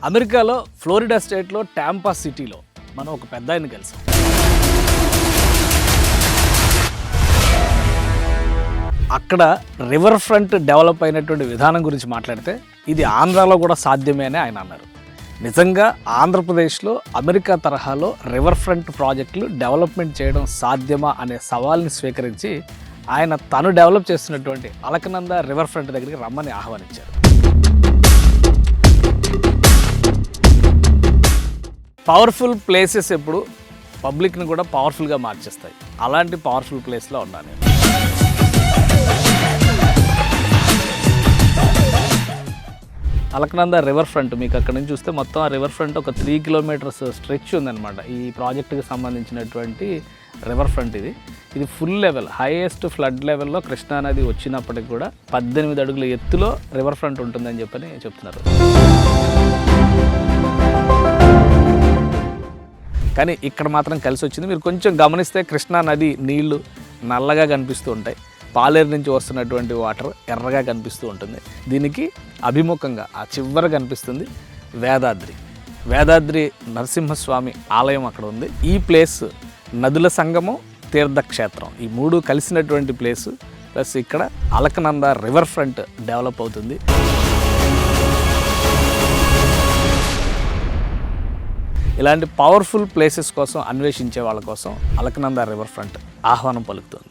అమెరికాలో ఫ్లోరిడా స్టేట్లో టాంపా సిటీలో మనం ఒక పెద్ద ఆయన కలిసాం. అక్కడ రివర్ ఫ్రంట్ డెవలప్ అయినటువంటి విధానం గురించి మాట్లాడితే ఇది ఆంధ్రాలో కూడా సాధ్యమే అని ఆయన అన్నారు. నిజంగా ఆంధ్రప్రదేశ్లో అమెరికా తరహాలో రివర్ ఫ్రంట్ ప్రాజెక్టులు డెవలప్మెంట్ చేయడం సాధ్యమా అనే సవాల్ని స్వీకరించి ఆయన తను డెవలప్ చేస్తున్నటువంటి అలకనంద రివర్ ఫ్రంట్ దగ్గరికి రమ్మని ఆహ్వానించారు. పవర్ఫుల్ ప్లేసెస్ ఎప్పుడు పబ్లిక్ని కూడా పవర్ఫుల్గా మార్చేస్తాయి. అలాంటి పవర్ఫుల్ ప్లేస్లో ఉన్నాను నేను. అలకనంద రివర్ ఫ్రంట్ మీకు అక్కడ నుంచి చూస్తే మొత్తం ఆ రివర్ ఫ్రంట్ ఒక 3 కిలోమీటర్స్ స్ట్రెచ్ ఉందన్నమాట. ఈ ప్రాజెక్టుకి సంబంధించినటువంటి రివర్ ఫ్రంట్ ఇది ఫుల్ లెవెల్ హైయెస్ట్ ఫ్లడ్ లెవెల్లో కృష్ణానది వచ్చినప్పటికి కూడా 18 అడుగుల ఎత్తులో రివర్ ఫ్రంట్ ఉంటుందని చెప్తున్నారు. కానీ ఇక్కడ మాత్రం కలిసి వచ్చింది. మీరు కొంచెం గమనిస్తే కృష్ణానది నీళ్లు నల్లగా కనిపిస్తూ ఉంటాయి. పాలేరు నుంచి వస్తున్నటువంటి వాటర్ ఎర్రగా కనిపిస్తూ ఉంటుంది. దీనికి అభిముఖంగా ఆ చివర కనిపిస్తుంది వేదాద్రి నరసింహస్వామి ఆలయం అక్కడ ఉంది. ఈ ప్లేస్ నదుల సంగమం, తీర్థక్షేత్రం ఈ 3 కలిసినటువంటి ప్లేసు. ప్లస్ ఇక్కడ అలకనంద రివర్ ఫ్రంట్ డెవలప్ అవుతుంది. ఇలాంటి పవర్ఫుల్ ప్లేసెస్ కోసం అన్వేషించే వాళ్ళ కోసం అలకనంద రివర్ ఫ్రంట్ ఆహ్వానం పలుకుతుంది.